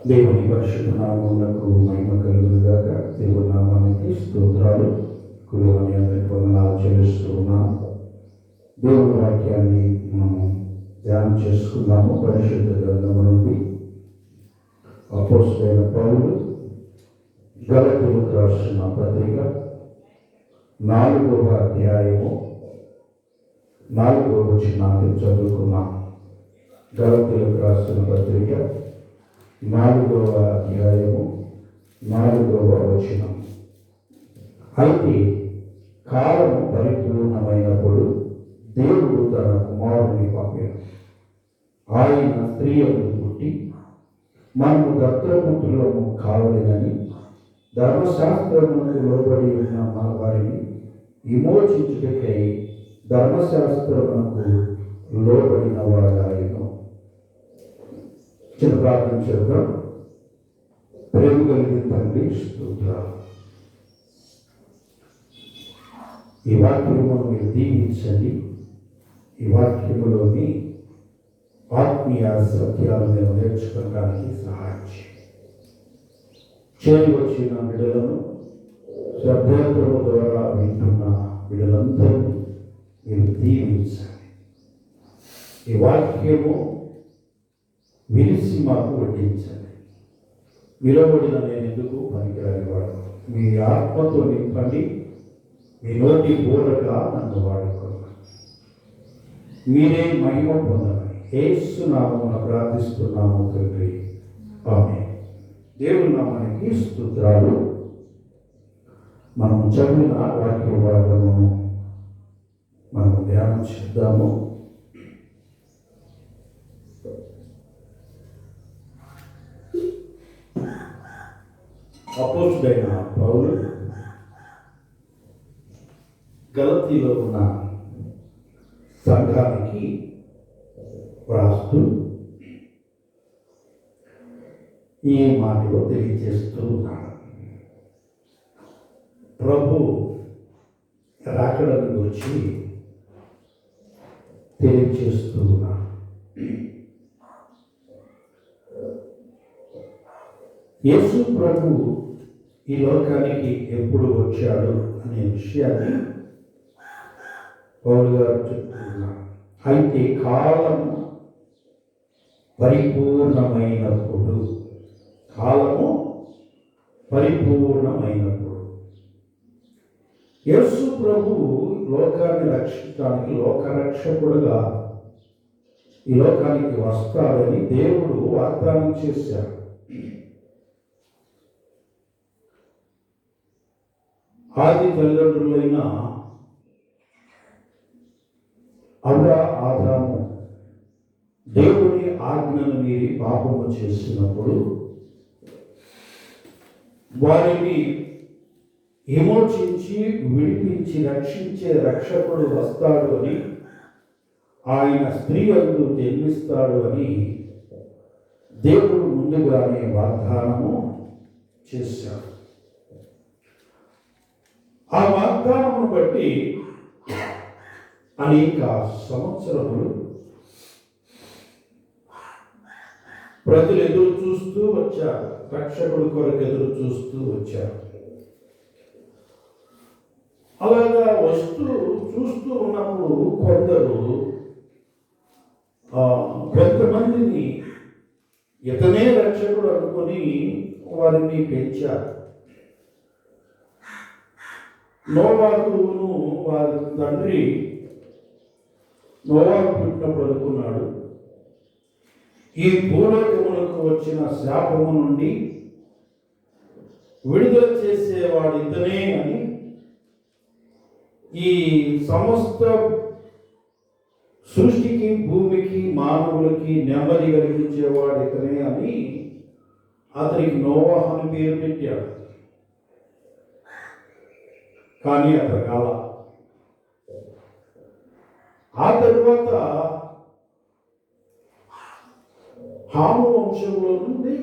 దేవుని పరిశుద్ధ నామమునకు మహిమ కలుగునుగాక. దేవుని నామానికి స్తోత్రాలు. కురువని అందరికీ వందనాలు చెల్లిస్తూ ఉన్నాను. దేవుని వాక్యాన్ని మనము ధ్యానం చేసుకుందాము. పరిశుద్ధ గ్రంథము నుండి అపోస్తలుడైన పౌలు గలతీయులకు రాసిన పత్రిక 4వ అధ్యాయము 4వ వచనాన్ని చదువుకున్నాం. గలతీయులకు రాసిన పత్రిక 4వ అధ్యాయము 4వ వచనం. అయితే కాలము పరిపూర్ణమైనప్పుడు దేవుడు తన కుమారుని పంపాడు. ఆయన స్త్రీ యందు పుట్టి మనము దత్తపుత్రులము కావలెనని ధర్మశాస్త్రమునకు లోబడి ఉన్న మన వారిని విమోచించుటకై ధర్మశాస్త్రమునకు లోబడిన వాడాయను. చిన్న ప్రార్థన చేద్దాం. ప్రేమ కలిగిన తండ్రి, స్తోత్రాలు. ఈ వాక్యము మీరు దీవించండి. ఈ వాక్యములోని ఆత్మీయ సత్యాలు మేము నేర్చుకోవడానికి సహాయం చేయండి. వచ్చిన బిడ్డలను శ్రద్ధాంతరము ద్వారా వింటున్న బిడ్డలందరినీ మీరు దీవించండి. ఈ వాక్యము విరిసి మాకు వడ్డించండి. నిలబడిన నేను ఎందుకు పనికిరాని వాడు, మీ ఆత్మతో నింపండి. మీ నోటి బోరగా నన్ను వాడుకోవాలి. మీరే మహిమ పొందమని యేసు నామమున ప్రార్థిస్తున్నాము తండ్రి, ఆమేన్. దేవుని నామానికి స్తోత్రాలు. మనం చదివిన వాక్య భాగమును మనం ధ్యానం చేద్దాము. అపోస్తలుడైన పౌలు గలతీలో ఉన్న సంఘానికి వ్రాస్తూ ఈ మాటలో తెలియజేస్తూ ఉన్నాడు. ప్రభు రాకడని గురించి తెలియజేస్తూ ఉన్నాడు. యేసు ప్రభు ఈ లోకానికి ఎప్పుడు వచ్చాడు అనే విషయాన్ని పౌలు గారు చెప్తున్నారు. అయితే కాలము పరిపూర్ణమైనప్పుడు, కాలము పరిపూర్ణమైనప్పుడు యేసు ప్రభు లోకాన్ని రక్షించడానికి లోకరక్షకుడుగా ఈ లోకానికి వస్తాడని దేవుడు వాగ్దానం చేశాడు. ఆది తల్లిదండ్రులైన అవ్వ, ఆదాము దేవుని ఆజ్ఞను మీరి పాపము చేసినప్పుడు వారిని విమోచించి విడిపించి రక్షించే రక్షకుడు వస్తాడు అని, ఆయన స్త్రీ యందు జన్మిస్తాడు అని దేవుడు ముందుగానే వాగ్దానము చేశాడు. ఆ వాగ్దానమును బట్టి అనేక సంవత్సరములు ప్రజలు ఎదురు చూస్తూ వచ్చారు. రక్షకుడి కొరకు ఎదురు చూస్తూ వచ్చారు. అలాగా చూస్తూ ఉన్నప్పుడు కొంతమందిని ఇతనే రక్షకుడు అనుకొని వారిని పెంచారు. నోవాహును వారి తండ్రి నోవాహు పుట్టినప్పుడు అనుకున్నాడు, ఈ భూలోకములకు వచ్చిన శాపము నుండి విడుదల చేసేవాడు ఇతనే అని, ఈ సమస్త సృష్టికి, భూమికి, మానవులకి నెమ్మది కలిగించేవాడు ఇతనే అని అతనికి నోవాహు అని పేరు పెట్టాడు. కానీ అతని కాల ఆ తరువాత హాము వంశంలో నుండి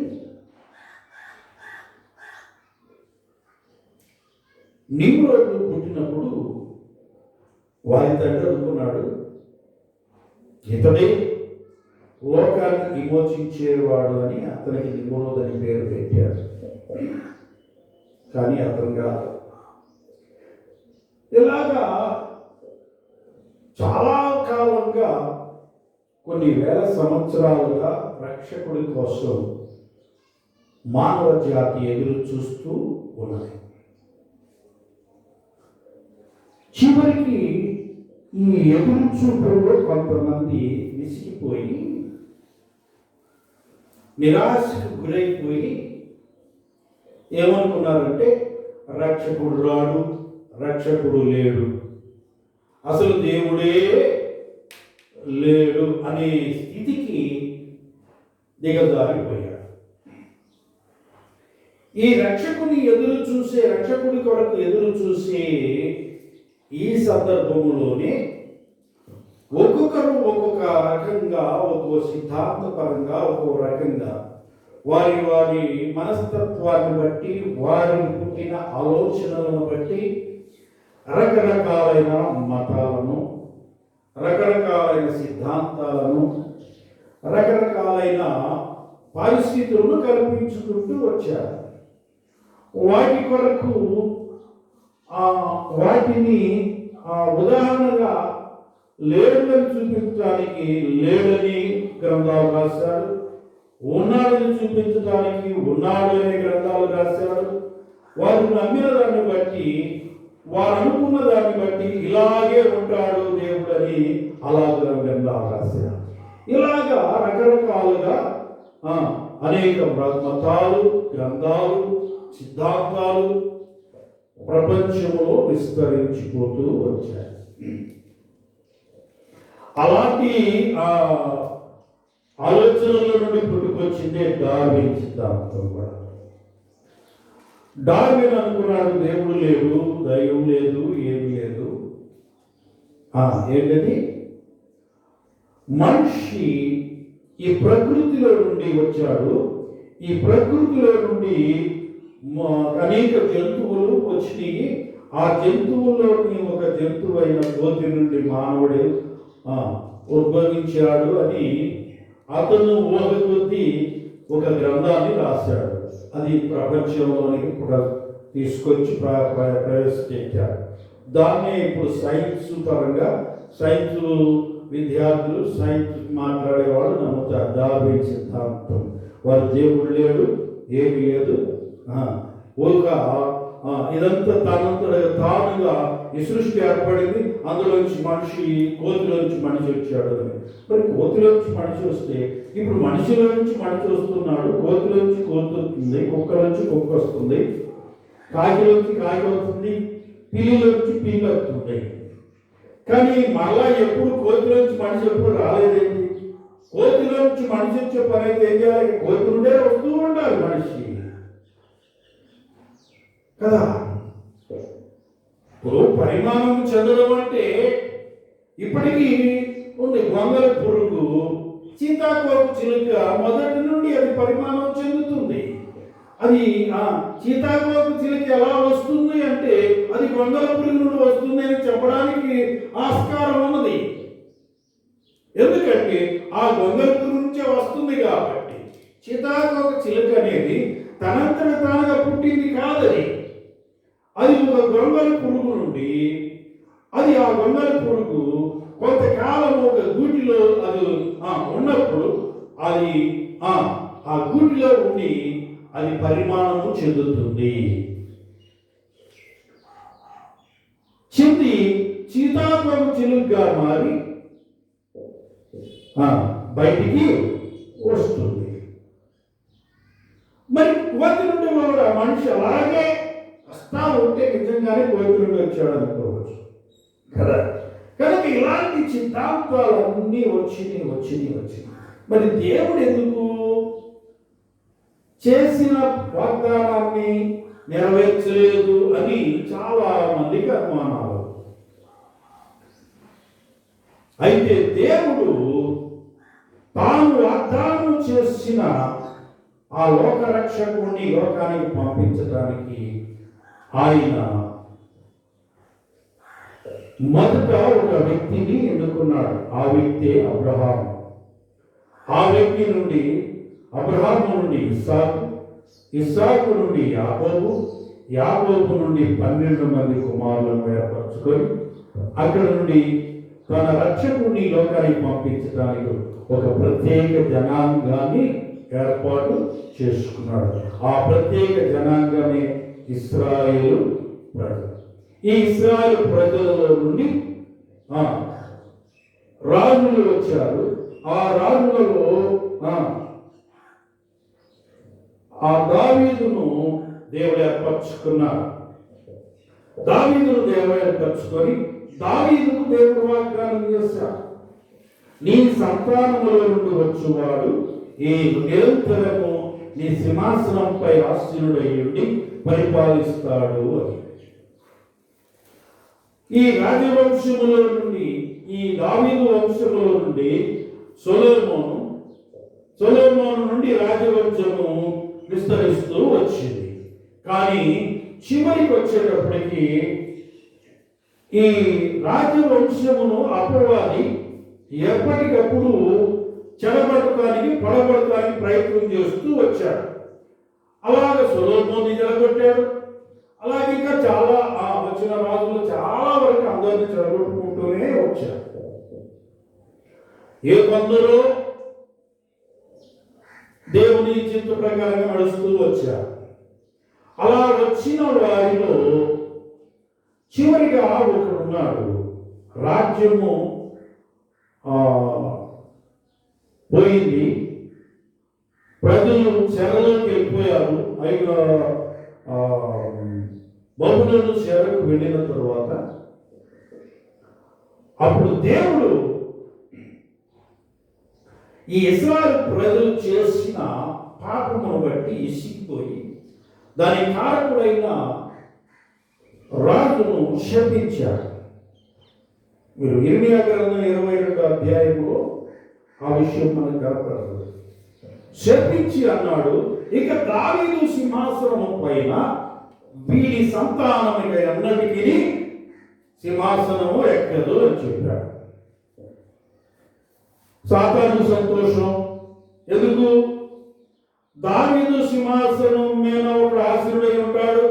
నిమ్రోదు పుట్టినప్పుడు వారి తండ్రి అనుకున్నాడు, ఇతడే లోకాన్ని విమోచించేవాడు అని అతనికి నిమ్రోద్ అని పేరు పెట్టాడు. కానీ అతను కాదు. ఇలాగా చాలా కాలంగా, కొన్ని వేల సంవత్సరాలుగా రక్షకుడి కోసం మానవ జాతి ఎదురు చూస్తూ ఉన్నది. చివరికి ఈ ఎదురు చూపుల్లో కొంతమంది విసిగిపోయి, నిరాశకు గురైపోయి ఏమనుకున్నారంటే రక్షకుడు రాడు, రక్షకుడు లేడు, అసలు దేవుడే లేడు అనే స్థితికి దిగజారిపోయాడు. ఈ రక్షకుని రక్షకుడి కొరకు ఎదురు చూసే ఈ సందర్భంలోనే ఒక్కొక్కరు ఒక్కొక్క రకంగా, ఒక్కో సిద్ధాంతపరంగా, ఒక్కో రకంగా వారి వారి మనస్తత్వాన్ని బట్టి, వారి పుట్టిన ఆలోచనలను బట్టి రకరకాలైన మతాలను, రకరకాలైన సిద్ధాంతాలను, రకరకాలైన పరిస్థితులను కల్పించుకుంటూ వచ్చారు. వాటి కొరకు వాటిని ఉదాహరణగా లేడుని చూపించడానికి లేడని గ్రంథాలు రాశాడు, ఉన్నాడని చూపించడానికి ఉన్నాడు అనే గ్రంథాలు రాశాడు. వారు నమ్మిన దాన్ని బట్టి, వారు అనుకున్న దాన్ని బట్టి ఇలాగే ఉంటాడు దేవుడని అలాగే గ్రంథాలు రాశాడు. ఇలాగా రకరకాలుగా అనేక మతాలు, గ్రంథాలు, సిద్ధాంతాలు ప్రపంచంలో విస్తరించిపోతూ వచ్చాయి. అలాంటి ఆలోచనల నుండి పుట్టుకొచ్చిందే డార్విన్ సిద్ధాంతం కూడా. డార్విన్ అనుకున్నాడు దేవుడు లేడు, దైవం లేదు, ఏమి లేదు. ఏంటది? మనిషి ఈ ప్రకృతిలో నుండి వచ్చాడు, ఈ ప్రకృతిలో నుండి అనేక జంతువులు వచ్చినాయి. ఆ జంతువుల్లోని ఒక జంతువు అయిన కోతి నుండి మానవుడు ఉద్భవించాడు అని అతను ఊహ కొద్దీ ఒక గ్రంథాన్ని రాశాడు. అది ప్రపంచంలోనికి తీసుకొచ్చి ప్రవేశించాడు. దాన్నే ఇప్పుడు సైన్స్ పరంగా, సైన్స్ విద్యార్థులు, సైన్స్ మాట్లాడేవాళ్ళు నమ్ముతారు. డార్విన్ సిద్ధాంతం. వారు దేవుడు లేడు, ఏమి లేదు, ఒక ఇదంతా తానుగా ఈ సృష్టి ఏర్పడింది, అందులోంచి మనిషి, కోతిలోంచి మనిషి వచ్చాడు అని. మరి కోతిలోంచి మనిషి వస్తే ఇప్పుడు మనిషిలోంచి మనిషి వస్తున్నాడు, కోతిలోంచి కోతి వస్తుంది, కుక్కలోంచి కుక్క వస్తుంది, కాకిలోంచి కాకి వస్తుంది, పిల్లిలోంచి పిల్లి వస్తుంది. కానీ మళ్ళా ఎప్పుడు కోతిలోంచి మనిషి ఎప్పుడు రాలేదేంటి? కోతిలోంచి మనిషి వచ్చే పని అయితే ఏం చేయాలి? కోతి నుండే వస్తూ ఉండాలి మనిషి కదా. ఇప్పుడు పరిమాణం చెందడం అంటే ఇప్పటికీ ఉంది. గొంగళ పురుగు, సీతాకోక చిలుక మొదటి నుండి అది పరిమాణం చెందుతుంది. అది సీతాకోక చిలుక ఎలా వస్తుంది అంటే అది గొంగళ పురుగు నుండి వస్తుంది అని చెప్పడానికి ఆస్కారం ఉన్నది. ఎందుకంటే ఆ గొంగళ పురుగు నుంచే వస్తుంది కాబట్టి. సీతాకోక చిలుక అనేది తనంతట తానుగా పుట్టింది కాదని, అది ఒక గొంగళి పురుగు నుండి, అది ఆ గొంగళి పురుగు కొంతకాలం ఒక గూటిలో అది ఉన్నప్పుడు అది ఆ గూటిలో ఉండి అది పరిమాణము చెందుతుంది. చెంది సీతాకోక చిలుకగా మారి బయటికి వస్తుంది. మరి కోతి నుండి కూడా మనిషి అలాగే వస్తా ఉంటే నిజంగానే కోతి నుండి వచ్చాడు అనుకోవచ్చు కదా. కనుక ఇలాంటి సిద్ధాంతాలన్నీ వచ్చినాయి. మరి దేవుడు ఎందుకు చేసిన వాగ్దానాన్ని నెరవేర్చలేదు అని చాలా మందికి అనుమానాలు. అయితే దేవుడు తాను వాగ్దానం చేసిన ఆ లోకరక్షకుడిని లోకానికి పంపించడానికి ఆయన మొదట ఒక వ్యక్తిని ఎన్నుకున్నాడు. ఆ వ్యక్తే అబ్రహాము. ఆ వ్యక్తి నుండి అబ్రహాము నుండి ఇస్సాకు నుండి యాకోబు నుండి 12 మంది కుమారులను ఏర్పరచుకొని అక్కడ నుండి తన రక్షకుడిని లోకానికి పంపించడానికి ఒక ప్రత్యేక జనాంగాన్ని ఏర్పాటు చేసుకున్నాడు. ఆ ప్రత్యేక జనాంగమే ఇశ్రాయేలు ప్రజలు. ఈ ఇశ్రాయేలు ప్రజలలో నుండి రాజులు వచ్చారు. ఆ రాజులలో ఆ దావీదును దేవుడు ఏర్పరచుకున్నారు. దావీదును దేవుడు ఏర్పరచుకొని దావీదుకు దేవుడు వాగ్దానం చేశాడు, నీ సంతానములో నుండి వచ్చువాడు ఈ నిరంతరము నీ సింహాసనంపై ఆసీనుడై ఉండి పరిపాలిస్తాడు అని. ఈ రాజవంశములో నుండి, ఈ దావీదు వంశములో నుండి సొలొమోను నుండి రాజవంశము విస్తరిస్తూ వచ్చింది. కానీ చివరికి వచ్చేటప్పటికి ఈ రాజవంశమును అపవాది ఎప్పటికప్పుడు చెడగొట్టడానికి పడగొట్టడానికి ప్రయత్నం చేస్తూ వచ్చాడు. అలాగే సొలొమోనుని చెడగొట్టాడు. అలాగే ఇంకా చాలా వచ్చిన రాజులు చాలా వరకు అందరినీ చెడగొట్టుకుంటూనే వచ్చారు. ఏ కొందరు దేవుని చిత్త ప్రకారంగా నడుస్తూ వచ్చారు. అలా వచ్చిన వారిలో చివరిగా ఒకడున్నాడు. రాజ్యము పోయింది, ప్రజలు చెరలోకి వెళ్ళిపోయారు. బబులోను చెరకు వెళ్ళిన తరువాత అప్పుడు దేవుడు ఈ ఇశ్రాయేలు ప్రజలు చేసిన పాపమును బట్టి ఇసిగిపోయి దాని కారకుడైన రాజును శపించాడు. మీరు ఇర్మియా గ్రంథం 22వ అధ్యాయంలో ఆ విషయం మనకు కనపడుతుంది. శపించి అన్నాడు, ఇక దావీదు సింహాసనము పైన వీడి సంతానమిక ఎన్నటికీ సింహాసనము ఎక్కదు అని చెప్పాడు. సాతాను సంతోషం. ఎందుకు? దావీదు సింహాసనం మీద ఒక ఆశీనుడై ఉంటాడు,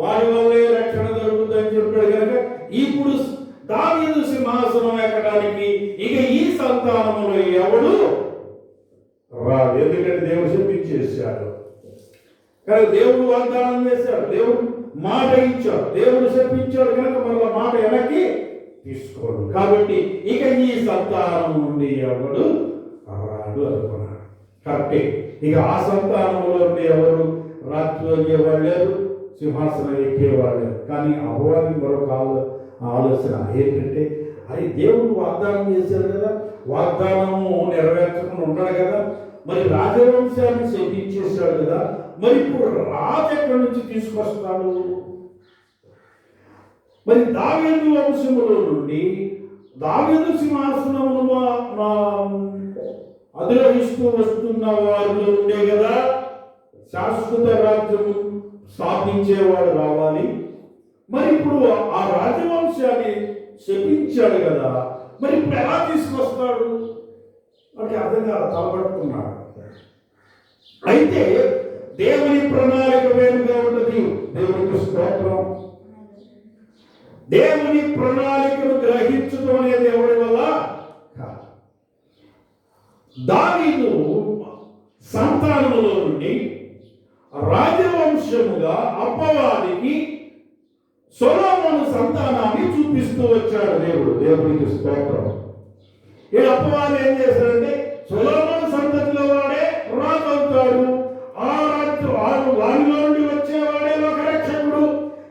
వారి వల్లే రక్షణ జరుగుతుందని చెప్పాడు కనుక ఇప్పుడు దావీదు సింహాసనం ఎక్కడానికి ఇక ఈ సంతానములో ఎవడు రాడు. ఎందుకంటే దేవుడు శపించేశాడు. కానీ దేవుడు వాగ్దానం చేశాడు, దేవుడు మాట ఇచ్చాడు, దేవుడు శపించాడు కనుక మళ్ళీ మాట వెనక్కి తీసుకోడు. కాబట్టి ఇక ఈ సంతానం నుండి ఎవడు రాడు అనుకున్నాడు. కరెక్టే. ఇక ఆ సంతానంలో నుండి ఎవరు రాజు అయ్యేవాళ్ళు లేరు, సింహాసనం ఎక్కేవాళ్ళు లేరు. కానీ అపవాది మరొక ఆలోచన ఏంటంటే, అది దేవుడు వాగ్దానం చేశాడు కదా, వాగ్దానము నెరవేర్చకుండా ఉన్నాడు కదా, మరి రాజవంశాన్ని శపించేశాడు కదా, మరి ఇప్పుడు రాజు ఎక్కడి నుంచి తీసుకొస్తాడు? మరి దావీదు వంశములో నుండి దావీదు సింహాసనమును అధిరోహిస్తూ వస్తున్న వారిలో ఉండే కదా శాశ్వత రాజ్యం స్థాపించేవాడు రావాలి. మరి ఇప్పుడు ఆ రాజవంశాన్ని శపించాడు కదా, మరి ఇప్పుడు ఎలా తీసుకొస్తాడు అంటే అర్థం కాదు, తలపడుతున్నాడు. అయితే దేవుని ప్రణాళిక వేరుగా ఉన్నది. దేవునికి స్తోత్రం. దేవుని ప్రణాళికను గ్రహించడం అనేది ఎవరి వల్ల? దావీదు సంతానములో నుండి రాజవంశముగా అపవాదికి సొలొమోను సంతానాన్ని చూపిస్తూ వచ్చాడు దేవుడు. దేవునికి స్తోత్రం. ఈ అపవాది ఏం చేశాడంటే, సొలొమోను సంతతిలో వాడే రాజు అవుతాడు, ఆ రాజు వారిలో నుండి వచ్చేవాడే ఒక రక్షకుడు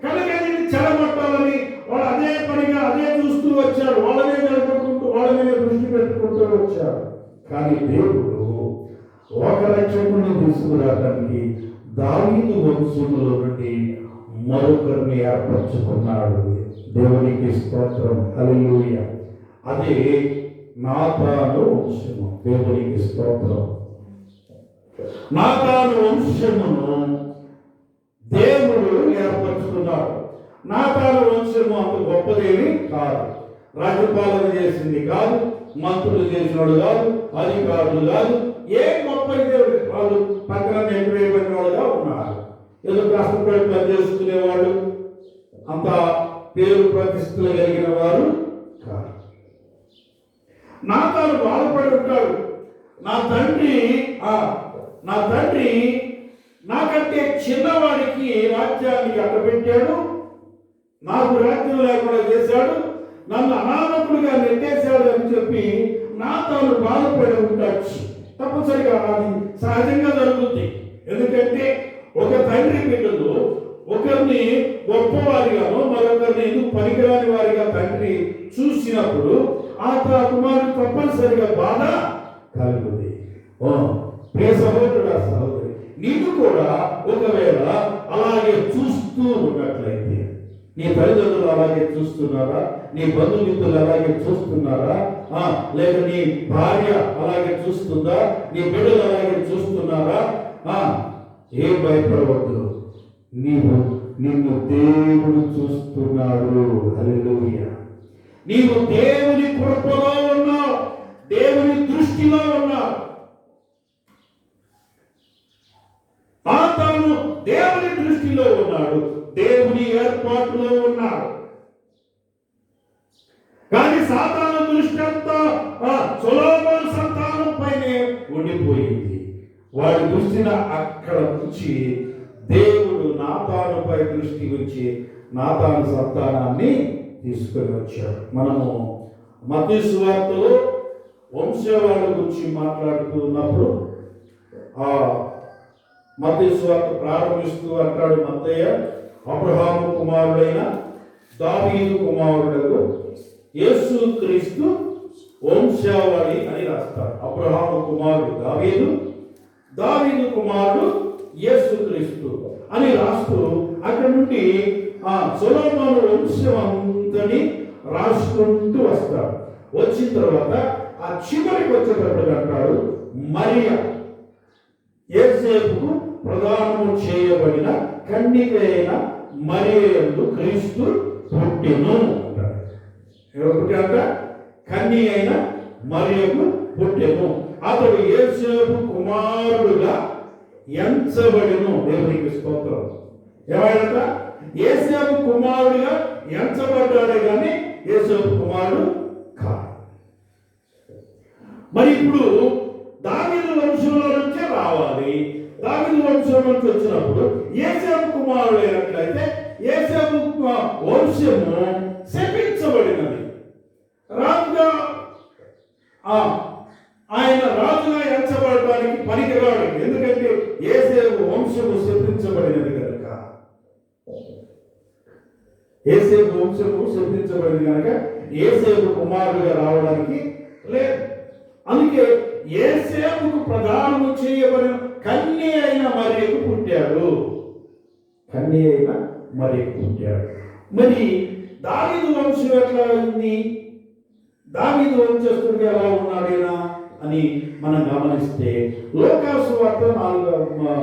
కనుక దీన్ని చెడగొట్టాలని వాడు అదే పనిగా అదే చూస్తూ వచ్చాడు. వాళ్ళనే జరుపుకుంటూ వాళ్ళ మీద దృష్టి పెట్టుకుంటూ వచ్చాడు. కానీ దేవుడు ఒక రక్షకుడిని తీసుకురావడానికి దావీదు వంశములో నుండి మరొకరిని ఏర్పరచుకున్నాడు. దేవునికి స్తోత్రం. హల్లెలూయా. అదే నాతాను వంశము. దేవునికి స్తోత్రం. నాతాను వంశమును దేవుడు ఏర్పరచుకున్నాడు. నాతాను వంశము అంత గొప్పదేమి కాదు, రాజ్యపాలన చేసింది కాదు, మంత్రులు చేసినాడు కాదు, అధికారులు కాదు, ఏం గొప్ప అయితే వాళ్ళు పక్కన నెట్టివేయబడిన వాళ్ళుగా ఉన్నారు. ఏదో కష్టపడి పనిచేసుకునేవాళ్ళు, అంత పేరు ప్రతిష్టలు కలిగిన వారు కాదు. నాతాను బాధపడి ఉంటాడు. నా తండ్రి నాకంటే చిన్నవాడికి రాజ్యాన్ని అడ్డపెట్టాడు, నాకు రాజ్యం లేకుండా చేశాడు, నన్ను అనాథకుడిగా నెట్టేశాడు అని చెప్పి నాతాను బాధపడి ఉంటాడు. తప్పనిసరిగా అది సహజంగా జరుగుతుంది. ఎందుకంటే ఒక తండ్రి బిడ్డలు ఒకరిని గొప్పవారిగానో మరొకరిని ఎందుకు పనికిరాని వారిగా తండ్రి చూసినప్పుడు ఆ కుమారుడు తప్పనిసరిగా బాధ కలుగుతుంది. ప్రియ సహోదరుడు, సహోదరి, నీకు కూడా ఒకవేళ అలాగే చూస్తూ ఉన్నట్లయితే, నీ తల్లిదండ్రులు అలాగే చూస్తున్నారా, నీ బంధుమిత్రులు అలాగే చూస్తున్నారా, లేక నీ భార్య అలాగే చూస్తుందా, నీ బిడ్డలు అలాగే చూస్తున్నారా, ఏం భయపడవద్దు. నిన్ను దేవుడు చూస్తున్నాడు. హల్లెలూయా. నీవు దేవుని కృపలో ఉన్నావు, దేవుని దృష్టిలో ఉన్నావు. తాను దేవుని దృష్టిలో ఉన్నాడు, దేవుని ఏర్పాటులో ఉన్నాడు. కానీ సాతాను దృష్టి అంతా సొలొమోను సంతానం పైనే ఉండిపోయింది. వాడి దృష్టిన అక్కడ నుంచి దేవుడు నాతానుపై దృష్టి ఉంచి నాతాను సంతానాన్ని తీసుకొని వచ్చాడు. మనము మత్తయి సువార్తలో వంశవాళ్ళ గురించి మాట్లాడుతున్నప్పుడు మత్తయి సువార్త ప్రారంభిస్తూ అంటాడు మత్తయ్య, అబ్రహాము కుమారుడైన దావీదు కుమారుడు యేసుక్రీస్తు వంశావళి అని రాస్తాడు. అబ్రహాము కుమారుడు దావీదు, దావీదు కుమారుడు యేసుక్రీస్తు అని రాస్తూ అక్కడ నుండి సొలొమోను వంశం అంతని రాసుకుంటూ వస్తాడు. వచ్చిన తర్వాత ఆ చివరికి వచ్చేటప్పుడు అంటాడు, మరియా యేసేపుకు ప్రదానము చేయబడిన కన్యకైన మరియయందు క్రీస్తు పుట్టెను అంటాడు. ఎవరు అంట? కన్య అయిన మరియకు పుట్టెను. అతడు యేసేపు కుమారుడుగా ఎంచబడిను. దేవునికి స్తోత్రం. ఏమైనా యేసేపు కుమారుడిగా ఎంచబడ్డాడే కానీ యేసేపు కుమారుడు కాదు. మరి ఇప్పుడు దావీదు వంశంలో నుంచే రావాలి. దావీదు వంశం నుంచి వచ్చినప్పుడు యేసేపు కుమారుడు అయినట్లయితే యేసేపు వంశము శపించబడినది. రాజుగా ఆయన రాజుగా ఎంచబడటానికి పనికిరాడు. ఎందుకంటే యేసేపు వంశము శపించబడినది కనుక, యేసేపు వంశము శపించబడింది కనుక యేసేపు కుమారుడుగా రావడానికి లేదు. అందుకే యేసేపుకు ప్రదానము చేయబడిన కన్య అయిన మరియకు పుట్టాడు. కన్య అయిన మరియకు పుట్టాడు. మరి దావీదు వంశం ఎట్లా ఉంది? దావీదు వంశస్థుడిగా ఎలా ఉన్నాడేనా అని మనం గమనిస్తే లూకా సువార్త 4వ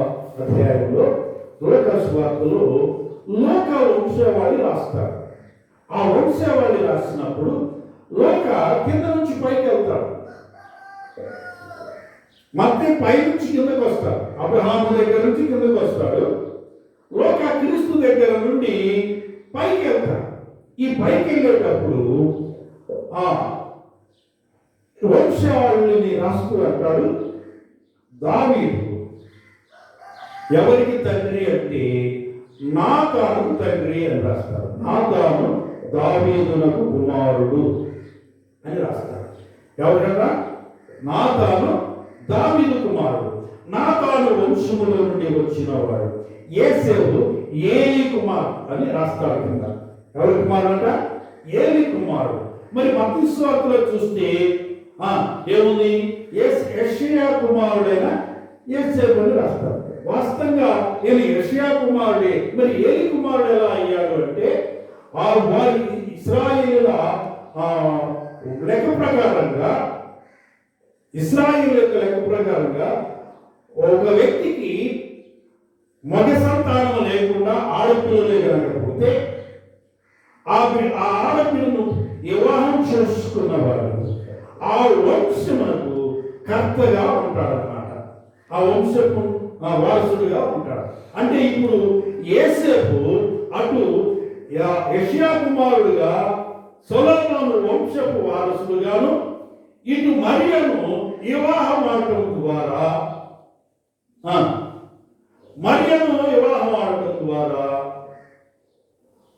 అధ్యాయంలో లూకా సువార్తలో లూకా వంశావళి రాస్తాడు. ఆ వంశావళి రాసినప్పుడు లూకా కింద నుంచి పైకి వెళ్తాడు. మత్తయి పై నుంచి కిందకు వస్తాడు. అబ్రహాము దగ్గర నుంచి కిందకు వస్తాడు. లూకా క్రీస్తు దగ్గర నుండి పైకి వెళ్తాడు. ఈ పైకి వెళ్ళేటప్పుడు వంశావళిని రాస్తూ అంటాడు, దావీదు ఎవరికి తండ్రి అంటే నాతాను తండ్రి అని రాస్తాడు. నాతాను దావీదునకు కుమారుడు అని రాస్తాడు. ఎవరన్నా? నాతాను దావీదు కుమారుడు. నాతాను వంశములో నుండి వచ్చిన వాడు. యేసేపు ఏలి కుమారుడు అని రాస్తాడు కింద. ఎవరి కుమారుడు అంట? ఏలి కుమారుడు. మరి మత్తయి సువార్తలో చూస్తే ఏముంది? యెషయా కుమారుడైన యేసేపు అని రాస్తాడు. వాస్తవంగా ఏలి యెషయా కుమారుడే. మరి ఏలి కుమారుడు ఎలా అయ్యాడు అంటే వారి ఇశ్రాయేలుల లెక్క ప్రకారంగా, ఇశ్రాయేలు యొక్క లెక్క ప్రకారంగా ఒక వ్యక్తికి మగ సంతానం లేకుండా ఆడపిల్లలే కనుకపోతే ఆ ఆడపిల్లను వివాహం చేసుకున్న వాడు ఆ వంశమునకు కర్తగా ఉంటాడన్నమాట. ఆ వంశపు వారసుడుగా ఉంటాడు. అంటే ఇప్పుడు యోసేపు అటు యెషయా కుమారుడుగా సొలొమోను వంశపు వారసుడుగాను, ఇటు మరియను వివాహమాడటం ద్వారా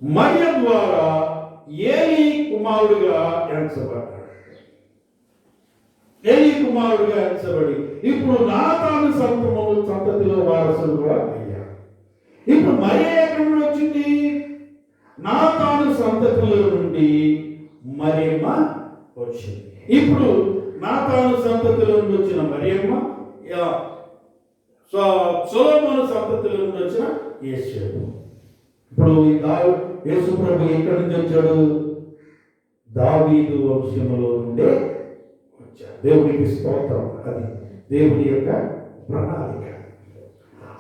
మరియ ద్వారా ఏలీ కుమారుడుగా ఎంచబడి ఇప్పుడు నాతాను సంతతిలో వారసుడుగా అయ్యాడు. ఇప్పుడు మరియ ఎక్కడి నుండి వచ్చింది? నాతాను సంతతిలో నుండి మరియమ్మ వచ్చింది. ఇప్పుడు నాతాను సంతతిలో నుండి వచ్చిన మరియమ్మ, సొలొమోను సంతతిలో నుండి వచ్చిన యేసు. ఇప్పుడు యేసు ప్రభు ఎక్కడి నుంచి వచ్చాడు? దావీదు వంశములో నుండే వచ్చాడు. దేవునికి స్తోత్రం. అది దేవుని యొక్క ప్రణాళిక.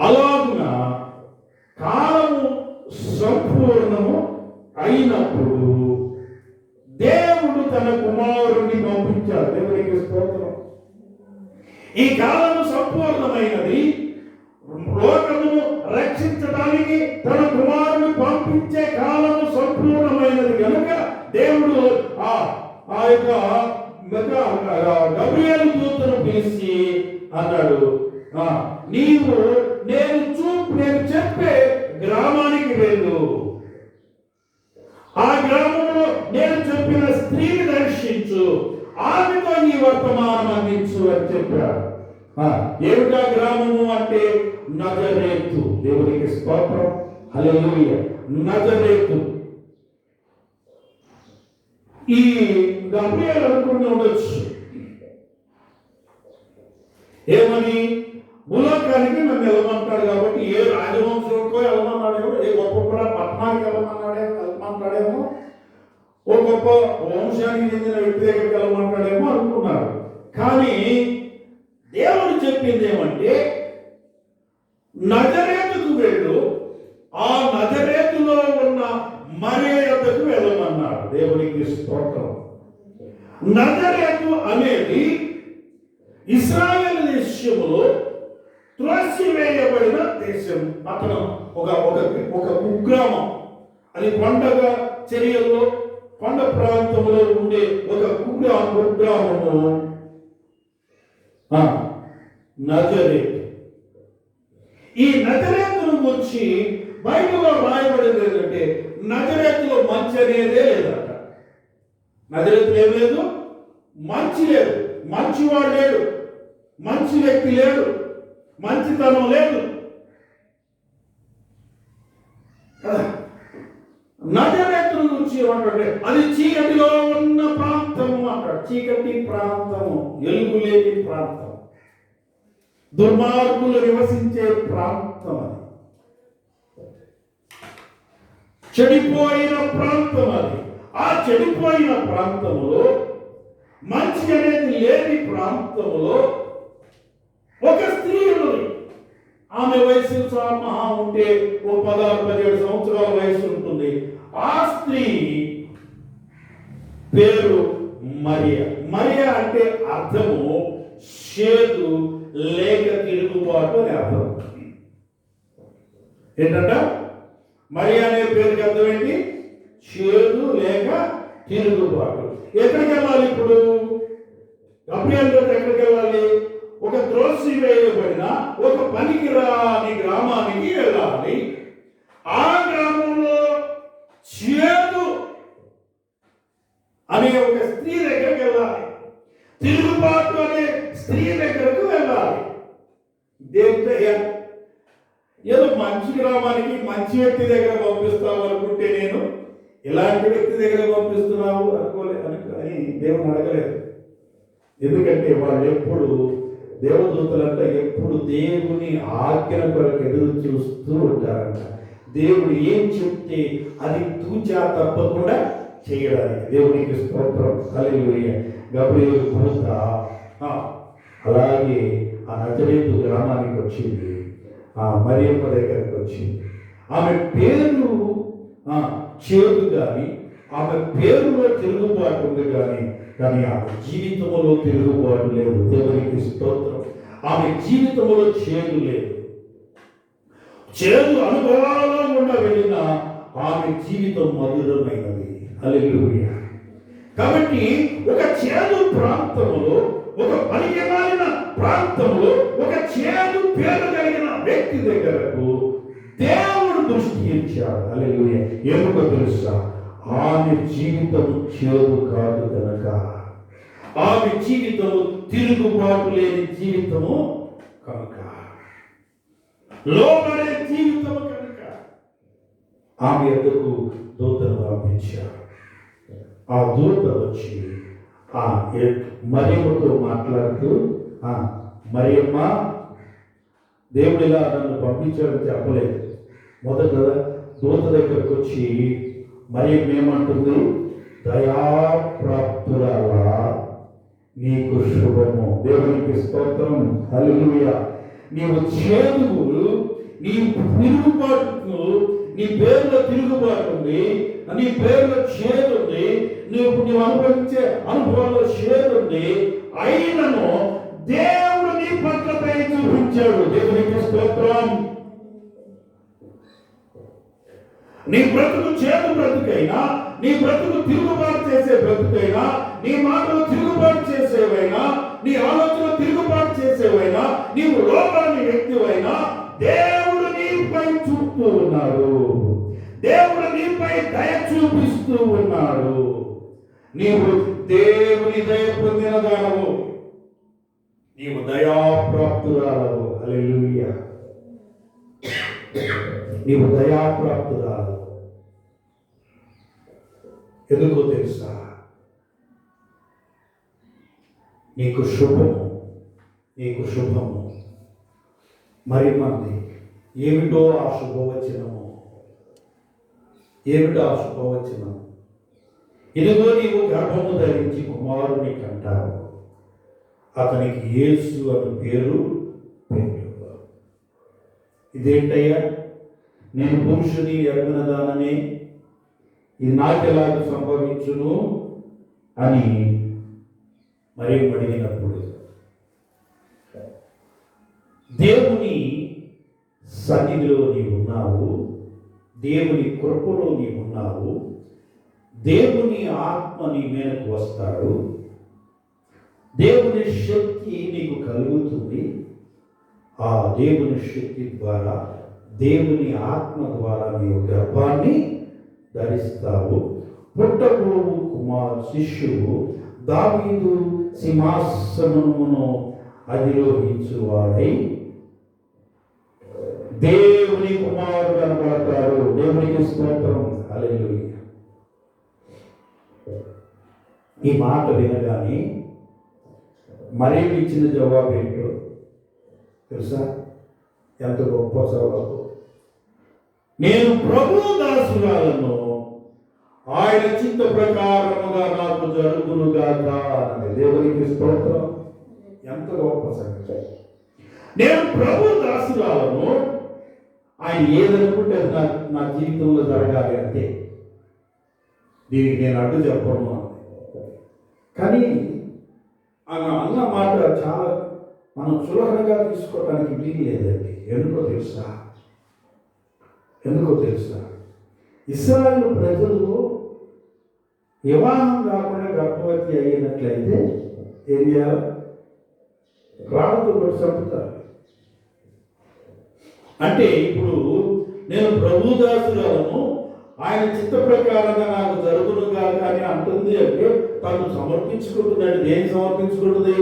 అలాగున కాలము సంపూర్ణము అయినప్పుడు దేవుడు తన కుమారుణ్ణి పంపించాడు. దేవునికి స్తోత్రం. ఈ కాలము సంపూర్ణమైనది. లోకమును రక్షించడానికి తన కుమారుని పంపించే కాలము సంపూర్ణమైనది కనుక దేవుడు ఆ యొక్క గబ్రియేలు దూతను పిలిచి అన్నాడు, నీవు నేను చెప్పే గ్రామానికి వెళ్ళు, ఆ గ్రామంలో నేను చెప్పిన స్త్రీని దర్శించు, ఆమెతో ఈ వర్తమానం అందించు అని చెప్పాడు. ఏమిటా గ్రామము అంటే నజరేతు. దేవునికి స్తోత్రం. హల్లెలూయా. నజరేతు. ఈ గబ్రియేలు అనుకుని ఉండొచ్చు, ఏమని, భూలోకానికి నన్ను వెళ్ళమంటాడు కాబట్టి ఏ రాజవంశంకో వెళ్ళమన్నాడేమో, ఏ గొప్ప పట్టణానికి వెళ్ళమంటాడేమో, ఓ గొప్ప వంశానికి చెందిన వ్యక్తి దగ్గరికి వెళ్ళమంటాడేమో అనుకున్నాడు. కానీ దేవుడు చెప్పింది ఏమంటే, నజరేతుకు వెళ్ళు, ఆ నజరేతులో ఉన్న మరియ యొద్దకు వెళ్ళమన్నాడు. దేవునికి స్తోత్రం. నజరేతు అనేది ఇశ్రాయేలు దేశములో త్రోసివేయబడిన దేశం, పట్టణం, ఒక కుగ్రామం. అది కొండగ చర్యల్లో కొండ ప్రాంతంలో ఉండే ఒక కుగ్రామము నజరేతు. ఈ నజరేతును గురించి బైబిల్లో రాయబడింది ఏంటంటే, నజరేతులో మంచి అనేదే లేదంట. నజరేతులో ఏం లేదు? మంచి లేదు, మంచివాడు లేడు, మంచి వ్యక్తి లేడు, మంచితనం లేదు. నజరేతును గురించి ఏమంటే, అది చీకటిలో ఉన్న ప్రాంతము అంటాడు. చీకటి ప్రాంతము, వెలుగు లేని ప్రాంతం, దుర్మార్గులు నివసించే ప్రాంతం, అది చెడిపోయిన ప్రాంతం. అది ఆ చెడిపోయిన ప్రాంతములో, మంచి అనేది లేని ప్రాంతములో ఒక స్త్రీ ఉన్నది. ఆమె వయసు మహా ఉంటే ఓ 16-17 సంవత్సరాల వయసు ఉంటుంది. ఆ స్త్రీ పేరు మరియా. మరియా అంటే అర్థము షేదు లేక తిరుగుబాటు అని అర్థం. ఏంటంట? మరియా అనే పేరుకి అర్థం ఏంటి? షేదు లేక తిరుగుబాటు. ఎక్కడికి వెళ్ళాలి ఇప్పుడు? గబ్రియేలు ఎక్కడికి వెళ్ళాలి? ఒక త్రోసివేయబడిన ఒక పనికిరాని గ్రామానికి వెళ్ళాలి. ఆ గ్రామంలో షేదు అనే ఒక స్త్రీ దగ్గరికి వెళ్ళాలి. తిరుగుబాటు అనే స్త్రీ దగ్గరకు వెళ్ళాలి. ఏదో మంచి గ్రామానికి మంచి వ్యక్తి దగ్గర పంపిస్తావు అనుకుంటే, నేను ఇలాంటి వ్యక్తి దగ్గర పంపిస్తున్నావు అని దేవుని అడగలేదు. ఎందుకంటే వాళ్ళు ఎప్పుడు దేవదూతలంతా ఎప్పుడు దేవుని ఆజ్ఞ కొరకు ఎదురు చూస్తూ ఉంటారంట. దేవుడు ఏం చెప్తే అది తూచా తప్పకుండా చేయడానికి. దేవునికి స్తోత్రం. హల్లెలూయా. గబ్రియేలు దూత అలాగే ఆ నజరేతు గ్రామానికి వచ్చింది, ఆ మరియమ్మ దగ్గరికి వచ్చింది. ఆమె పేరు చేదు కానీ, ఆమె పేరులో తిరుగుబాటు ఉంది కానీ ఆమె జీవితంలో తిరుగుబాటు లేదు. దేవునికి స్తోత్రం. ఆమె జీవితంలో చేదు లేదు. చేదు అనుభవాలలో గుండా వెళ్ళిన ఆమె జీవితం మధురమైనది. హల్లెలూయా. కాబట్టి ఒక చేదు ప్రాంతంలో, ఒక పనికిమాలిన ప్రాంతంలో, ఒక చేదు పేరు కలిగిన వ్యక్తి దగ్గరకు దేవుడు దృష్టి ఇచ్చాడు. హల్లెలూయా. ఎందుకో తెలుసా? ఆమె జీవితం చేదు కాదు కనుక, ఆమె జీవితము తిరుగుబాటు లేని జీవితము కనుక, లోబడే జీవితము కనుక ఆమె ఎద్దకు దూతను పంపించారు. ఆ దూత వచ్చి ఆ మరియమ్మతో మాట్లాడుతూ, మరియమ్మ, దేవుడు ఇలా నన్ను పంపించాడని చెప్పలేదు. మొదట దూత దగ్గరకు వచ్చి మరియమ్మ ఏమంటుంది? దయాప్రాప్తురాలా, నీకు శుభము. దేవునికి స్తోత్రం. హల్లెలూయా. నీవు చేదువు, నీ తిరుగుబాటుకు, నీ పేరులో తిరుగుబాటు ఉంది, నీ పేరులో చేదు ఉంది, నీవు అనుభవించే అనుభవంలో చేదు ఉంది. అయినను దేవుడు నీ పట్ల దయ చూపించాడు. దేవునికి స్తోత్రం. నీ బ్రతుకు చేదు బ్రతుకైనా, నీ బ్రతుకు తిరుగుబాటు చేసే బ్రతుకైనా, నీ మాటలు తిరుగుబాటు చేసేవైనా, నీ ఆలోచన తిరుగుబాటు చేసేవైనా, నీవు లోపలని వ్యక్తివైనా, దేవుడు నీపై చూస్తూ ఉన్నాడు. దేవుడు నీపై దయ చూపిస్తూ ఉన్నాడు. నీవు దేవుని దయ పొందిన దానవు, నీవు దయాప్రాప్తురాలవు. హల్లెలూయా. నీవు దయాప్రాప్తురాలవు. ఎందుకో తెలుసా? నీకు శుభము, నీకు శుభము. మరి మంది ఏమిటో ఆ శుభవచనము, ఏమిటో ఆ శుభవచనం? ఇదిగో నీవు గర్భము ధరించి కుమారుని కంటావు, అతనికి యేసు అని పేరు పెట్టు. ఇదేంటయ్యా? నేను పురుషుని ఎరుగిన దానని, ఇది నాకెలాగ సంభవించును అని మరి అడిగినప్పుడు, దేవుని సన్నిధిలో నీవు ఉన్నావు, దేవుని కృపలో నీవు ఉన్నావు, దేవుని ఆత్మ నీ మీదకు వస్తాడు, దేవుని శక్తి నీకు కలుగుతుంది. ఆ దేవుని శక్తి ద్వారా, దేవుని ఆత్మ ద్వారా నీవు గర్భాన్ని ధరిస్తావు. పుట్టబోవు శిష్యువు దావీదు సింహాసనమును అధిరోహించువాడై దేవుని కుమారుడు అనబడతాడు. దేవునికి స్తోత్రం. హల్లెలూయా. ఈ మాట వినగానే మరీ ఇచ్చిన జవాబు ఏంటో తెలుసా? ఎంత గొప్ప జవాబు! నేను ప్రభు దాసురాలను, ఆయన చిత్త ప్రకారముగా నాకు జరుగునుగాక అన్నది. దేవునికి స్తోత్రం. ఎంత గొప్ప సంగతి! నేను ప్రభు దాసురాలను, ఆయన ఏదనుకుంటే నా జీవితంలో జరగాలి అంతే. దీనికి నేను అడ్డు చెప్పను. కానీ అన్న మాట చాలా మనం సులభంగా తీసుకోవడానికి వీలు లేదండి. ఎందుకో తెలుసా? ఇశ్రాయేలు ప్రజలు వివాహం కాకుండా గర్భవతి అయినట్లయితే ఏం చేయాలి? రాళ్ళతో కొట్టి చంపుతారు. అంటే ఇప్పుడు నేను ప్రభుదాసులను, ఆయన చిత్త ప్రకారంగా నాకు జరుగునుగా కానీ అంటుంది అంటే తను సమర్పించుకుంటుందండి. దేనికి సమర్పించుకుంటుంది?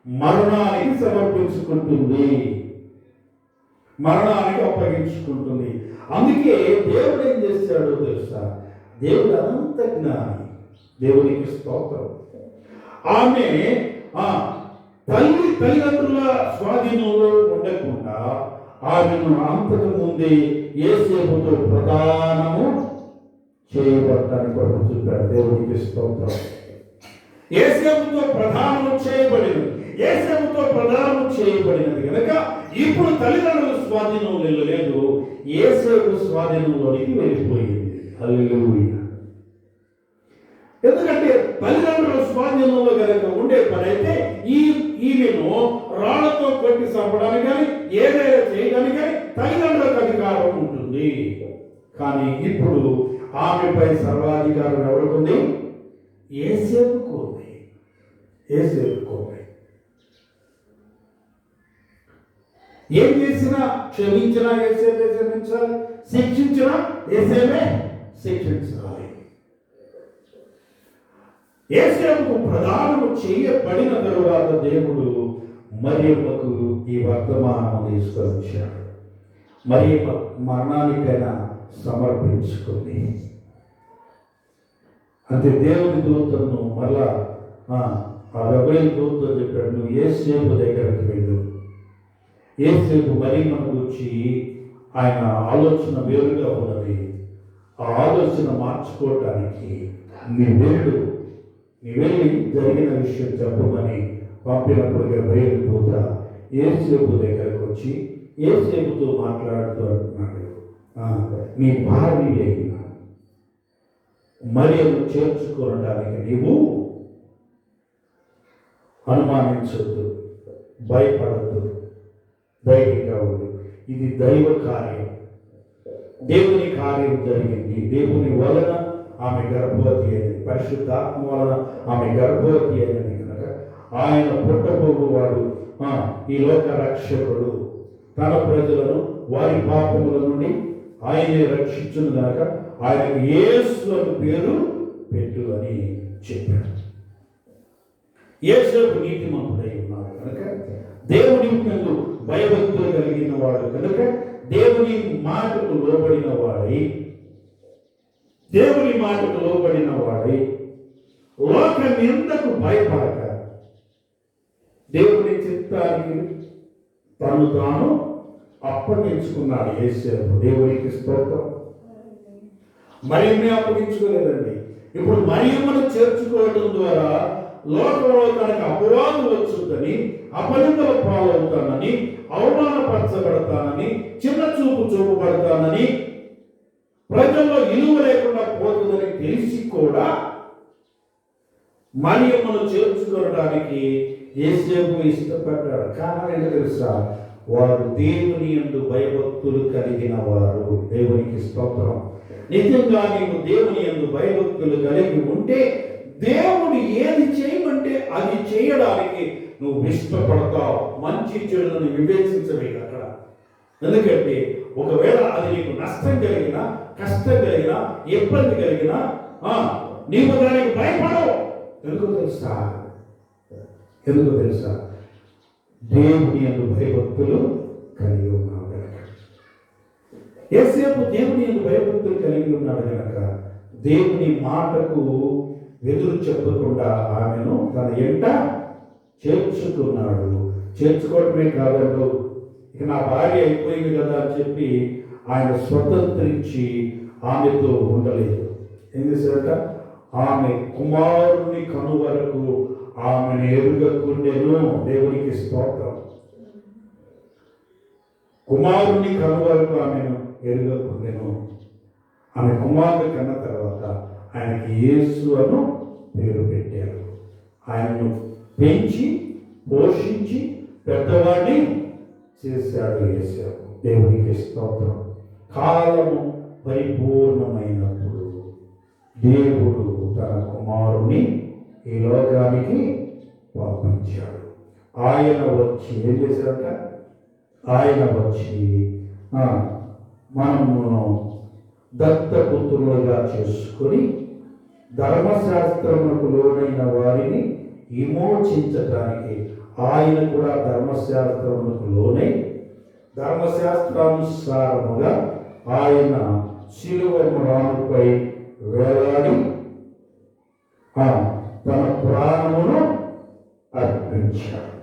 మరణానికి సమర్పించుకుంటుంది, మరణానికి అప్పగించుకుంటుంది. అందుకే దేవుడు ఏం చేశాడో తెలుసా? దేవుడు అనంత జ్ఞాని. దేవునికి స్తోత్రం. ఆమె తల్లిదండ్రుల స్వాధీనంలో ఉండకుండా ఆమెను అంతకు ముందే యేసేపుతో ప్రదానము చేయబడటానికి కొరకు చూపాడు. దేవునికి స్తోత్రం. యేసేపుతో ప్రదానము చేయబడినది కనుక ఇప్పుడు తల్లిదండ్రుల స్వాధీనంలో లేదు, యేసేపు స్వాధీనంలోనికి వెళ్ళిపోయింది. హల్లెలూయా. ఎందుకంటే తల్లిదండ్రుల స్వాధీనంలో కనుక ఉండే పని అయితే ఈమెను రాళ్లతో కొట్టి చంపడానికి కానీ ఏదైనా చేయడానికి కానీ తల్లిదండ్రులకు అధికారం ఉంటుంది. కానీ ఇప్పుడు ఆమెపై సర్వాధికారం ఎవరికి ఉంది? యోసేపుకు ఉంది. యోసేపుకు ఉంది. ఏం చేసినా క్షమించినా యోసేపే క్షమించాలి, శిక్షించినా యోసేపే శిక్షించాలి. యోసేపుకు ప్రదానము చేయబడిన తరువాత దేవుడు మరియమ్మకు ఈ వర్తమానం తీసుకొచ్చాడు. మరియమ్మ మరణానికైనా సమర్పించుకుంది. అంటే దేవుని దూతను మళ్ళా ఆ గబ్రియలు దూతతో చెప్పాడు, నువ్వు యోసేపు దగ్గరికి వెళ్ళు. యోసేపు మరియమ్మను గురించి ఆయన ఆలోచన వేరుగా ఉన్నది. ఆ ఆలోచన మార్చుకోవటానికి నీ వెళ్ళి జరిగిన విషయం చెప్పమని పంపినప్పుడు గబ్రియలు దూత యోసేపు దగ్గరకు వచ్చి యోసేపుతో మాట్లాడుతూ అంటున్నాడు, నీ భార్య అయిన మరియను చేర్చుకోవడానికి నీవు అనుమానించొద్దు, భయపడద్దు, ధైర్యంగా ఉండు. ఇది దైవ కార్యం, దేవుని కార్యం జరిగింది. దేవుని వలన ఆమె గర్భవతి అయినది, పరిశుద్ధాత్మ వలన ఆమె గర్భవతి అయినది కనుక ఆయన పుట్టబోగువాడు ఈ లోక రక్షకుడు, తన ప్రజలను వారి పాపముల నుండి ఆయనే రక్షించును కనుక ఆయనకు యేసు అని పేరు పెట్టు అని చెప్పాడు. యేసు నీతిమంతుడై ఉన్నాడు కనుక, దేవుని యందు భయభక్తులు కలిగిన వాడు కనుక, దేవుని మాటకు లోబడిన వాడై లోక నిందకు భయపడక దేవుని చిత్తానికి తను తాను అప్పగించుకున్నాడు యేసేపు. దేవునికి స్తోత్రం. మరియమ్మే అప్పగించుకోలేదండి. ఇప్పుడు మరియమ్మను చేర్చుకోవడం ద్వారా లోకంలో తనకు అపవాదు వచ్చుందని, అపనిందల పాలవుతానని, అవమానపరచబడతానని, చిన్న చూపు చూపబడతానని, ప్రజల్లో విలువ లేకుండా పోతుందని తెలిసి కూడా మరియమ్మను చేర్చుకోవడానికి యేసేపు ఇష్టపడ్డాడు. కారణం ఏంటో తెలుసా? వారు దేవుని యందు భయభక్తులు కలిగిన వారు. దేవునికి స్తోత్రం. నిజంగా నీవు దేవుని యందు భయభక్తులు కలిగి ఉంటే దేవుడు ఏది చేయమంటే అది చేయడానికి నువ్వు ఇష్టపడతావు. మంచి చెడులను వివేచించవేగా అక్కడ. ఎందుకంటే ఒకవేళ అది నీకు నష్టం కలిగినా, కష్టం కలిగినా, ఇబ్బంది కలిగినా నీవు దానికి భయపడవు. ఎందుకో తెలుసా? దేవుని యందు భయభక్తులు కలిగి ఉన్నాడు కనుక. యేసేపు దేవుని యందు భయభక్తులు కలిగి ఉన్నాడు కనుక దేవుని మాటకు ఎదురు చెప్పకుండా ఆమెను తన ఎంట చేర్చుకున్నాడు. చేర్చుకోవటమే కాదండు, ఇక నా భార్య అయిపోయింది కదా అని చెప్పి ఆయన స్వతంత్రించి ఆమెతో ఉండలేదు. ఏం చేశారట? ఆమె కుమారుని కను వరకు ఆమెను ఎరుగకుండెను. దేవునికి స్తోత్రం. కుమారుని కను వరకు ఆమెను ఎరుగకుండెను. ఆమె కుమారుని కన్న తర్వాత ఆయనకి యేసు అను పేరు పెట్టారు. ఆయనను పెంచి పోషించి పెద్దవాడిని చేశాడు యేసు. దేవునికి స్తోత్రం. కాలము పరిపూర్ణమైనప్పుడు దేవుడు తన కుమారుని ఈ లోకానికి పంపించాడు. ఆయన వచ్చి ఏం చేశాడట? ఆయన వచ్చి మనమును దత్తపుత్రులుగా చేసుకొని ధర్మశాస్త్రములకు లోనైన వారిని విమోచించటానికి ఆయన కూడా ధర్మశాస్త్రములకు లోనై ధర్మశాస్త్రానుసారముగా ఆయన శిలువ మ్రానుపై వేలాడి తన ప్రాణమును అర్పించాడు.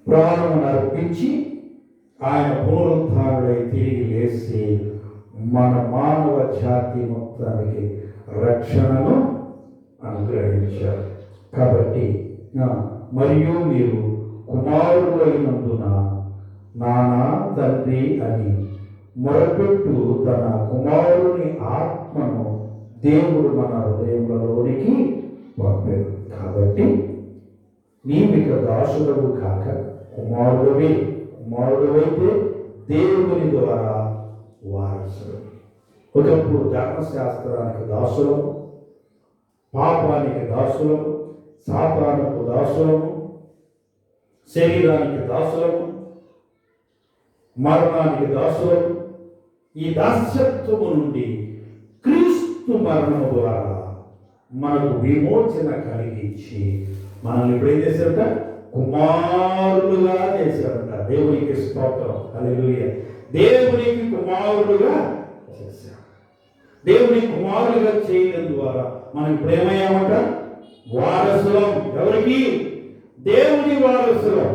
ప్రాణమును అర్పించి ఆయన పునరుద్ధారుడై తిరిగి లేచి మన మానవ జాతి మొత్తానికి రక్షణను అనుగ్రహించారు. కాబట్టి మరియు మీరు కుమారులైనందున నానా తండ్రి అని మొరపెట్టు తన కుమారుని ఆత్మను దేవుడు మన హృదయంలోనికి పంపారు. కాబట్టి నీవిక దాసుడవు కాక కుమారుడవే, కుమారుడవైతే దేవుని ద్వారా వారసుడు. ఒకప్పుడు ధర్మశాస్త్రానికి దాసులము, పాపానికి దాసులము, సాతానుకు దాసులము, శరీరానికి దాసులము, మరణానికి దాసులము. ఈ దాస్యత్వము నుండి క్రీస్తు మరణము ద్వారా మనకు విమోచన కలిగించి మనల్ని ఇప్పుడు ఏం చేశారట? కుమారులుగా చేశారట. దేవునికి స్తోత్రం, హల్లెలూయా. దేవునికి కుమారులుగా చేశారు. దేవుని కుమారులుగా చేయడం ద్వారా మనం ఇప్పుడు ఏమయ్యామంట? వారసులం. ఎవరికి? దేవుని వారసులం.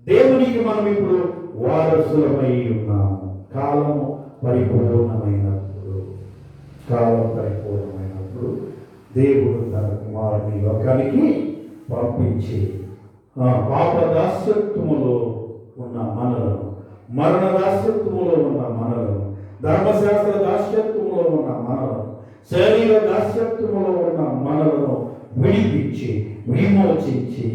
దేవునికి మనం ఇప్పుడు వారసులమై ఉన్నాము. కాలము పరిపూర్ణమైనప్పుడు దేవుడు తన కుమారుని లోకానికి పంపించి పాప దాస్యత్వములో ఉన్న మనలను, మరణ దాస్యత్వములో ఉన్న మనలను, ధర్మశాస్త్ర దాస్యత్వములో ఉన్న మనలను, శరీర దాస్యత్వములో ఉన్న మనలను విడిపించి విమోచించి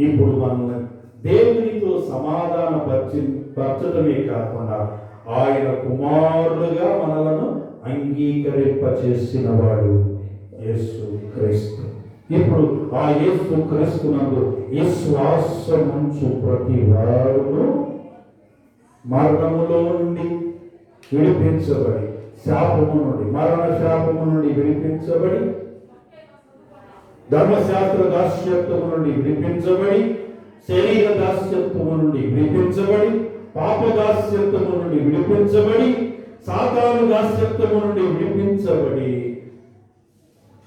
ఇప్పుడు మనల్ని దేవునితో సమాధానపరచడమే కాకుండా ఆయన కుమారులుగా మనలను అంగీకరింపచేసిన వాడు యేసు క్రీస్తు. ఇప్పుడు ఆ యేసు క్రీస్తునందు విశ్వాసముంచు ప్రతి వాడును మరణములో నుండి విడిపించబడి, శాపము నుండి, మరణ శాపము నుండి విడిపించబడి, ధర్మశాస్త్ర దాస్యత్వము నుండి విడిపించబడి, శరీర దాస్యత్వము నుండి విడిపించబడి, పాప దాస్యత్వము నుండి విడిపించబడి, సాతాను దాస్యత్వము నుండి విడిపించబడి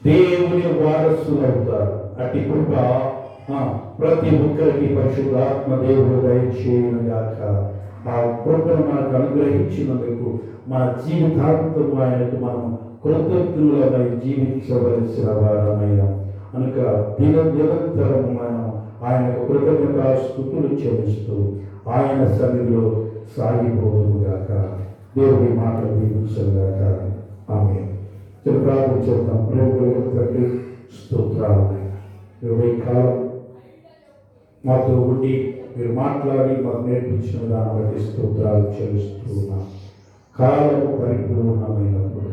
దేవుని వారసులవుతారు. అట్టి కృప ప్రతి ఒక్కరికి పరిశుద్ధాత్మ దేవుడు దయచేయునుగాక. ఆ కృపను మనకు అనుగ్రహించినందుకు మన జీవితాంతం ఆయనకు మనం కృతజ్ఞులమై జీవించవలసిన వారమయ్యాం. కనుక నిరంతరం మనం ఆయనకు కృతజ్ఞతాస్తుతులు చెల్లిస్తూ ఆయన సన్నిధిలో సాగిపోదుగాక. దేవుడి మాటలు దీవించుగాక. ఆమేన్. ప్రార్థన చేద్దాం. ప్రేమ స్తోత్రాలు. కాలం మాతో ఉండి మీరు మాట్లాడి మాకు నేర్పించిన దాన్ని బట్టి స్తోత్రాలు చెల్లిస్తున్నాం. కాలము పరిపూర్ణమైనప్పుడు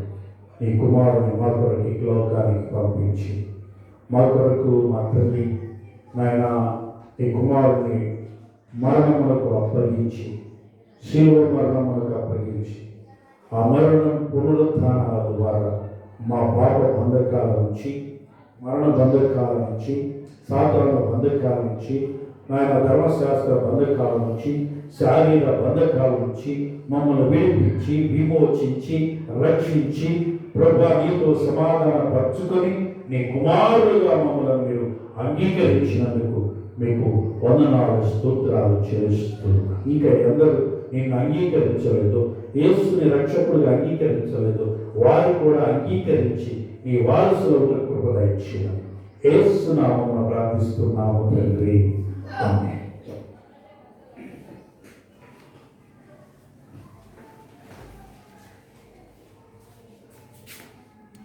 నీ కుమారుని మా కొరకు ఈ లోకానికి పంపించి మా కొరకు మా తల్లి నాయన ఈ కుమారుని మరణములకు అప్పగించి, శిలువ మరణములకు అప్పగించి, ఆ మరణం పునరుత్థానాల ద్వారా మా పాప బంధకాల నుంచి, మరణ బంధకాల నుంచి, సాతాను బంధకాల నుంచి, నాయన ధర్మశాస్త్ర బంధకాల నుంచి, శారీర బంధకాల నుంచి మమ్మల్ని విడిపించి విమోచించి రక్షించి ప్రభువా నీతో సమాధానపరచుకొని నీ కుమారులుగా మమ్మల్ని మీరు అంగీకరించినందుకు మీకు వందనాలు స్తోత్రాలు చెల్లిస్తూ, ఇంకా ఎందరూ నిన్ను అంగీకరించలేదు, యేసుని రక్షకుడిగా అంగీకరించలేదు, వారు కూడా అంగీకరించి నీ వారసులకు కృప దయచేయమని యేసు నామమున ప్రార్థిస్తున్నాము తండ్రి. ఆమేన్.